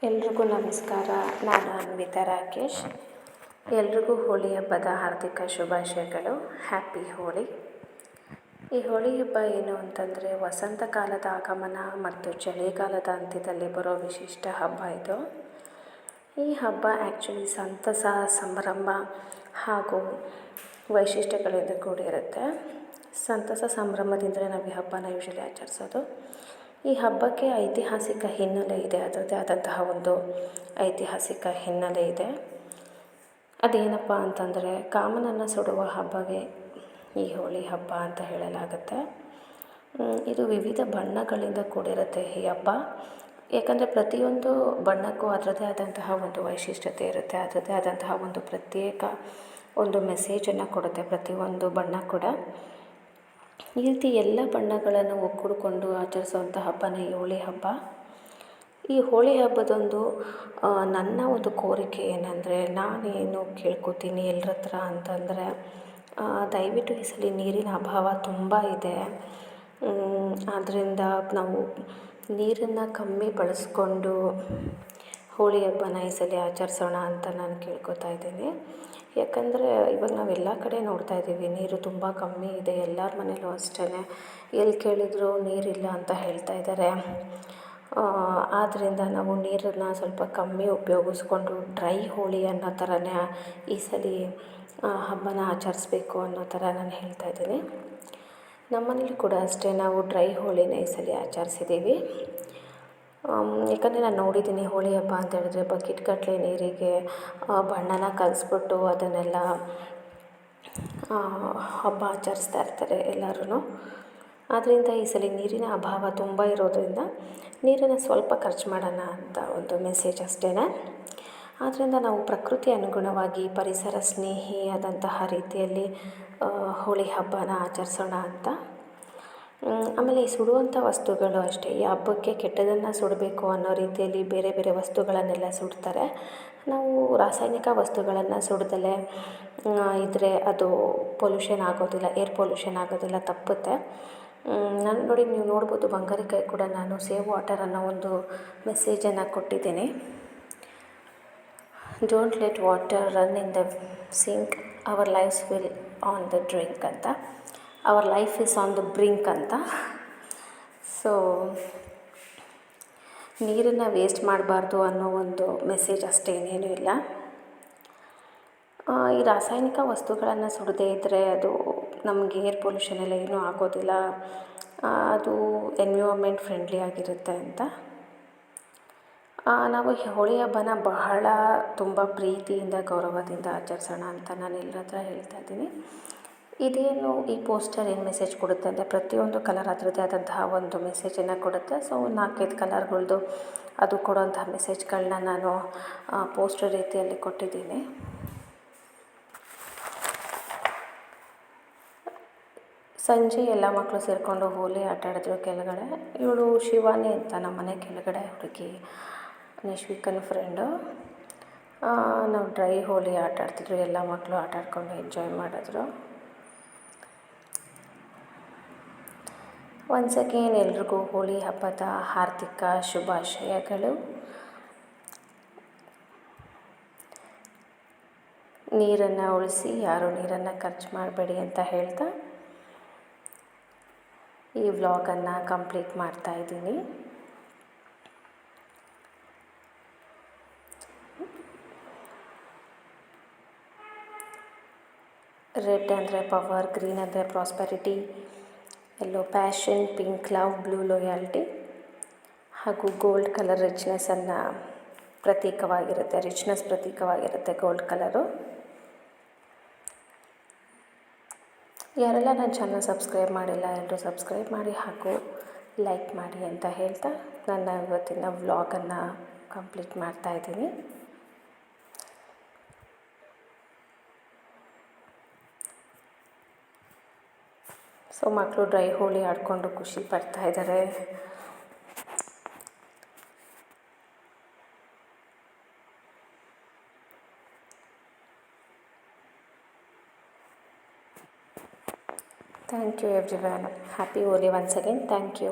ಎಲ್ರಿಗೂ ನಮಸ್ಕಾರ. ನಾನು ಅನ್ವಿತಾ ರಾಕೇಶ್. ಎಲ್ರಿಗೂ ಹೋಳಿ ಹಬ್ಬದ ಹಾರ್ದಿಕ ಶುಭಾಶಯಗಳು. ಹ್ಯಾಪಿ ಹೋಳಿ. ಈ ಹೋಳಿ ಹಬ್ಬ ಏನು ಅಂತಂದರೆ ವಸಂತ ಕಾಲದ ಆಗಮನ ಮತ್ತು ಚಳಿಗಾಲದ ಅಂತ್ಯದಲ್ಲಿ ಬರೋ ವಿಶಿಷ್ಟ ಹಬ್ಬ ಇದು. ಈ ಹಬ್ಬ ಆ್ಯಕ್ಚುಲಿ ಸಂತಸ, ಸಂಭ್ರಮ ಹಾಗೂ ವೈಶಿಷ್ಟ್ಯಗಳಿಂದ ಕೂಡಿರುತ್ತೆ. ಸಂತಸ ಸಂಭ್ರಮದಿಂದಲೇ ನಾವು ಈ ಹಬ್ಬನ ಯೂಶಲಿ ಆಚರಿಸೋದು. ಈ ಹಬ್ಬಕ್ಕೆ ಐತಿಹಾಸಿಕ ಹಿನ್ನೆಲೆ ಇದೆ. ಅದರದ್ದೇ ಆದಂತಹ ಒಂದು ಐತಿಹಾಸಿಕ ಹಿನ್ನೆಲೆ ಇದೆ. ಅದೇನಪ್ಪ ಅಂತಂದರೆ ಕಾಮನನ್ನು ಸುಡುವ ಹಬ್ಬವೇ ಈ ಹೋಳಿ ಹಬ್ಬ ಅಂತ ಹೇಳಲಾಗುತ್ತೆ. ಇದು ವಿವಿಧ ಬಣ್ಣಗಳಿಂದ ಕೂಡಿರುತ್ತೆ ಈ ಹಬ್ಬ. ಏಕೆಂದರೆ ಪ್ರತಿಯೊಂದು ಬಣ್ಣಕ್ಕೂ ಅದರದ್ದೇ ಆದಂತಹ ಒಂದು ವೈಶಿಷ್ಟ್ಯತೆ ಇರುತ್ತೆ. ಅದರದ್ದೇ ಆದಂತಹ ಒಂದು ಪ್ರತ್ಯೇಕ ಒಂದು ಮೆಸೇಜನ್ನು ಕೊಡುತ್ತೆ ಪ್ರತಿಯೊಂದು ಬಣ್ಣ ಕೂಡ. ಈ ರೀತಿ ಎಲ್ಲ ಬಣ್ಣಗಳನ್ನು ಒಗ್ಗೂಡಿಕೊಂಡು ಆಚರಿಸುವಂಥ ಹಬ್ಬನೇ ಈ ಹೋಳಿ ಹಬ್ಬ. ಈ ಹೋಳಿ ಹಬ್ಬದೊಂದು ನನ್ನ ಒಂದು ಕೋರಿಕೆ ಏನಂದರೆ, ನಾನೇನು ಕೇಳ್ಕೊತೀನಿ ಎಲ್ಲರ ಹತ್ರ ಅಂತಂದರೆ, ದಯವಿಟ್ಟು ಈ ಸಲ ನೀರಿನ ಅಭಾವ ತುಂಬ ಇದೆ. ಆದ್ದರಿಂದ ನಾವು ನೀರನ್ನು ಕಮ್ಮಿ ಬಳಸ್ಕೊಂಡು ಹೋಳಿ ಹಬ್ಬನ ಈ ಸಲ ಆಚರಿಸೋಣ ಅಂತ ನಾನು ಕೇಳ್ಕೊತಾ ಇದ್ದೀನಿ. ಯಾಕಂದರೆ ಇವಾಗ ನಾವೆಲ್ಲ ಕಡೆ ನೋಡ್ತಾ ಇದ್ದೀವಿ, ನೀರು ತುಂಬ ಕಮ್ಮಿ ಇದೆ. ಎಲ್ಲರ ಮನೇಲೂ ಅಷ್ಟೇ, ಎಲ್ಲಿ ಕೇಳಿದರೂ ನೀರಿಲ್ಲ ಅಂತ ಹೇಳ್ತಾ ಇದ್ದಾರೆ. ಆದ್ದರಿಂದ ನಾವು ನೀರನ್ನು ಸ್ವಲ್ಪ ಕಮ್ಮಿ ಉಪಯೋಗಿಸ್ಕೊಂಡು ಡ್ರೈ ಹೋಳಿ ಅನ್ನೋ ಥರನೇ ಈ ಸಲ ಹಬ್ಬನ ಆಚರಿಸ್ಬೇಕು ಅನ್ನೋ ಥರ ನಾನು ಹೇಳ್ತಾ ಇದ್ದೀನಿ. ನಮ್ಮನೇಲಿ ಕೂಡ ಅಷ್ಟೇ, ನಾವು ಡ್ರೈ ಹೋಳಿನ ಈ ಸಲ ಆಚರಿಸಿದ್ದೀವಿ. ಯಾಕಂದರೆ ನಾನು ನೋಡಿದ್ದೀನಿ, ಹೋಳಿ ಹಬ್ಬ ಅಂತ ಹೇಳಿದ್ರೆ ಬಕೆಟ್ಗಟ್ಟಲೆ ನೀರಿಗೆ ಬಣ್ಣನ ಕಲಿಸ್ಬಿಟ್ಟು ಅದನ್ನೆಲ್ಲ ಹಬ್ಬ ಆಚರಿಸ್ತಾ ಇರ್ತಾರೆ ಎಲ್ಲರೂ. ಆದ್ದರಿಂದ ಈ ಸಲ ನೀರಿನ ಅಭಾವ ತುಂಬ ಇರೋದರಿಂದ ನೀರನ್ನು ಸ್ವಲ್ಪ ಖರ್ಚು ಮಾಡೋಣ ಅಂತ ಒಂದು ಮೆಸೇಜ್ ಅಷ್ಟೇ. ಆದ್ದರಿಂದ ನಾವು ಪ್ರಕೃತಿ ಅನುಗುಣವಾಗಿ ಪರಿಸರ ಸ್ನೇಹಿಯಾದಂತಹ ರೀತಿಯಲ್ಲಿ ಹೋಳಿ ಹಬ್ಬನ ಆಚರಿಸೋಣ ಅಂತ. ಆಮೇಲೆ ಈ ಸುಡುವಂಥ ವಸ್ತುಗಳು ಅಷ್ಟೇ, ಈ ಹಬ್ಬಕ್ಕೆ ಕೆಟ್ಟದನ್ನು ಸುಡಬೇಕು ಅನ್ನೋ ರೀತಿಯಲ್ಲಿ ಬೇರೆ ಬೇರೆ ವಸ್ತುಗಳನ್ನೆಲ್ಲ ಸುಡ್ತಾರೆ. ನಾವು ರಾಸಾಯನಿಕ ವಸ್ತುಗಳನ್ನು ಸುಡದಲೇ ಇದ್ದರೆ ಅದು ಪೊಲ್ಯೂಷನ್ ಆಗೋದಿಲ್ಲ, ಏರ್ ಪೊಲ್ಯೂಷನ್ ಆಗೋದಿಲ್ಲ, ತಪ್ಪುತ್ತೆ. ನಾನು ನೋಡಿ, ನೀವು ನೋಡ್ಬೋದು, ಬಂಗಾರಿಕಾಯಿ ಕೂಡ ನಾನು ಸೇವ್ ವಾಟರ್ ಅನ್ನೋ ಒಂದು ಮೆಸೇಜನ್ನು ಕೊಟ್ಟಿದ್ದೀನಿ. Don't let water run in the sink, our lives will on the drink ಅಂತ, our life is on the brink ಅಂತ. ಸೊ ನೀರನ್ನು ವೇಸ್ಟ್ ಮಾಡಬಾರ್ದು ಅನ್ನೋ ಒಂದು ಮೆಸೇಜ್ ಅಷ್ಟೇ, ಇನ್ನೇನೂ ಇಲ್ಲ. ಈ ರಾಸಾಯನಿಕ ವಸ್ತುಗಳನ್ನು ಸುಡದೇ ಇದ್ದರೆ ಅದು ನಮಗೆ ಏರ್ ಪೊಲ್ಯೂಷನ್ ಎಲ್ಲ ಏನೂ ಆಗೋದಿಲ್ಲ. ಅದು ಎನ್ವಿರಾನ್ಮೆಂಟ್ ಫ್ರೆಂಡ್ಲಿ ಆಗಿರುತ್ತೆ ಅಂತ. ನಾವು ಹೋಳಿ ಹಬ್ಬನ ಬಹಳ ತುಂಬ ಪ್ರೀತಿಯಿಂದ ಗೌರವದಿಂದ ಆಚರಿಸೋಣ ಅಂತ ನಾನು ಎಲ್ಲರ ಹತ್ರ ಹೇಳ್ತಾ ಇದ್ದೀನಿ. ಇದೇನು ಈ ಪೋಸ್ಟರ್ ಏನು ಮೆಸೇಜ್ ಕೊಡುತ್ತೆ ಅಂದರೆ, ಪ್ರತಿಯೊಂದು ಕಲರ್ ಅದರದ್ದೇ ಆದಂತಹ ಒಂದು ಮೆಸೇಜನ್ನು ಕೊಡುತ್ತೆ. ಸೊ 4-5 ಕಲರ್ಗಳದ್ದು ಅದು ಕೊಡುವಂತಹ ಮೆಸೇಜ್ಗಳನ್ನ ನಾನು ಪೋಸ್ಟರ್ ರೀತಿಯಲ್ಲಿ ಕೊಟ್ಟಿದ್ದೀನಿ. ಸಂಜೆ ಎಲ್ಲ ಮಕ್ಕಳು ಸೇರಿಕೊಂಡು ಹೋಳಿ ಆಟ ಆಡಿದ್ರು ಕೆಳಗಡೆ. ಇವಳು ಶಿವಾನಿ ಅಂತ ನಮ್ಮ ಮನೆ ಕೆಳಗಡೆ ಹುಡುಗಿ, ನಿಶ್ವಿಕನ ಫ್ರೆಂಡು. ನಾವು ಡ್ರೈ ಹೋಳಿ ಆಟ ಆಡ್ತಿದ್ರು, ಎಲ್ಲ ಮಕ್ಕಳು ಆಟ ಆಡ್ಕೊಂಡು ಎಂಜಾಯ್ ಮಾಡಿದ್ರು. ಒನ್ಸ್ ಅಗೇನ್ ಎಲ್ರಿಗೂ ಹೋಳಿ ಹಬ್ಬದ ಹಾರ್ದಿಕ ಶುಭಾಶಯಗಳು. ನೀರನ್ನು ಉಳಿಸಿ, ಯಾರೂ ನೀರನ್ನು ಖರ್ಚು ಮಾಡಬೇಡಿ ಅಂತ ಹೇಳ್ತಾ ಈ ವ್ಲಾಗನ್ನು ಕಂಪ್ಲೀಟ್ ಮಾಡ್ತಾ ಇದ್ದೀನಿ. ರೆಡ್ ಅಂದರೆ ಪವರ್, ಗ್ರೀನ್ ಅಂದರೆ prosperity, yellow passion, pink love, blue loyalty ಹಾಗೂ ಗೋಲ್ಡ್ ಕಲರ್ ರಿಚ್ನೆಸ್ಸನ್ನು ಪ್ರತೀಕವಾಗಿರುತ್ತೆ ಗೋಲ್ಡ್ ಕಲರು. ಯಾರೆಲ್ಲ ನನ್ನ ಚಾನಲ್ ಸಬ್ಸ್ಕ್ರೈಬ್ ಮಾಡಿಲ್ಲ, ಎಲ್ಲರೂ ಸಬ್ಸ್ಕ್ರೈಬ್ ಮಾಡಿ ಹಾಗೂ ಲೈಕ್ ಮಾಡಿ ಅಂತ ಹೇಳ್ತಾ ನನ್ನ ಇವತ್ತಿನ ವ್ಲಾಗನ್ನು ಕಂಪ್ಲೀಟ್ ಮಾಡ್ತಾ ಇದ್ದೀನಿ. ಸೊ ಮಕ್ಕಳು ಡ್ರೈ ಹೋಳಿ ಆಡಿಕೊಂಡು ಖುಷಿ ಪಡ್ತಾ ಇದ್ದಾರೆ. Thank you everyone. Happy Holi once again. Thank you.